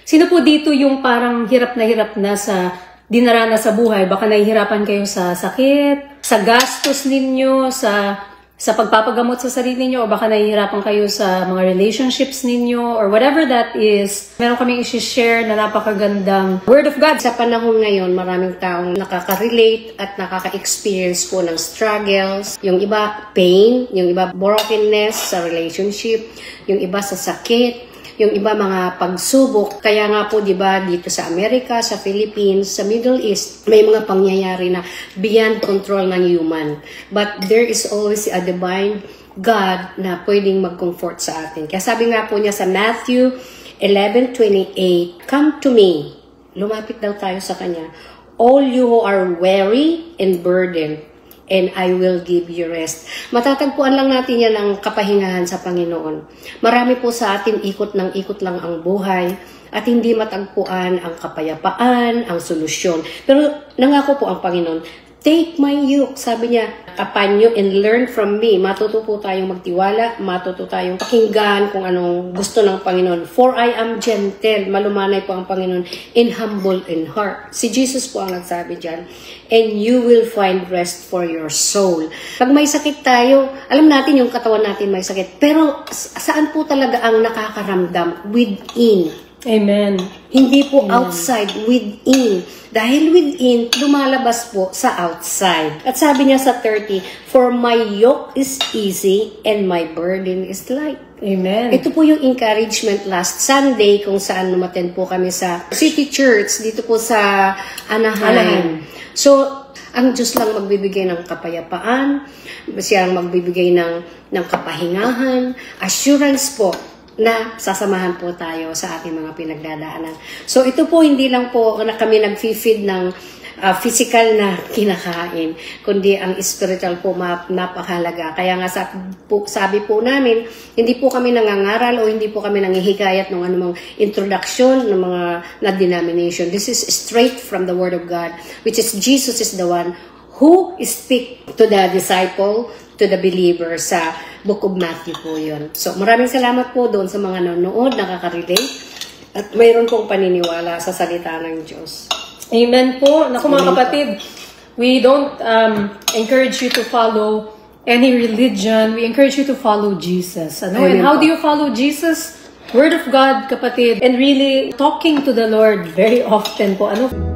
Sino po dito yung parang hirap na sa dinaranas sa buhay? Baka nahihirapan kayo sa sakit, sa gastos ninyo, sa pagpapagamot sa sarili niyo, o baka nahihirapan kayo sa mga relationships ninyo, or whatever that is. Meron kaming i-share na napakagandang Word of God. Sa panahon ngayon, maraming taong nakaka-relate at nakaka-experience po ng struggles. Yung iba, pain. Yung iba, brokenness sa relationship. Yung iba sa sakit. Yung iba mga pagsubok. Kaya nga po, di ba, dito sa Amerika, sa Philippines, sa Middle East, may mga pangyayari na beyond control ng human. But there is always a divine God na pwedeng mag-comfort sa atin. Kaya sabi nga po niya sa Matthew 11:28, "Come to me." Lumapit daw tayo sa Kanya. "All you who are weary and burdened, and I will give you rest." Matatagpuan lang natin yan ang kapahingahan sa Panginoon. Marami po sa atin ikot lang ang buhay at hindi matagpuan ang kapayapaan, ang solusyon. Pero nangako po ang Panginoon, "Take my yoke." Sabi niya, "Upon you and learn from me." Matuto po tayong magtiwala, matuto tayong pakinggan kung anong gusto ng Panginoon. "For I am gentle," malumanay po ang Panginoon, "and humble in heart." Si Jesus po ang nagsabi dyan. "And you will find rest for your soul." Pag may sakit tayo, alam natin yung katawan natin may sakit. Pero saan po talaga ang nakakaramdam? Within. Amen. Hindi po outside, within. Dahil within, lumalabas po sa outside. At sabi niya sa 30, "For my yoke is easy and my burden is light." Amen. Ito po yung encouragement last Sunday kung saan umattend po kami sa City Church dito po sa Anaheim. So, ang Diyos lang magbibigay ng kapayapaan, siya ang magbibigay ng kapahingahan, assurance po na sasamahan po tayo sa ating mga pinagdadaanan. So ito po hindi lang po na kami nag-feed ng physical na kinakain, kundi ang spiritual po napakahalaga. Kaya nga sabi po namin, hindi po kami nangangaral o hindi po kami nangihikayat ng anumang introduction ng mga na denomination. This is straight from the Word of God, which is Jesus is the one who speak to the disciple, to the believer sa Book of Matthew po yun. So maraming salamat po doon sa mga nanonood, nakaka-relate, at mayroon pong paniniwala sa salita ng Diyos. Amen po. Naku mga kapatid, we don't encourage you to follow any religion. We encourage you to follow Jesus. Ano? And how do you follow Jesus? Word of God, kapatid. And really talking to the Lord very often po. Ano?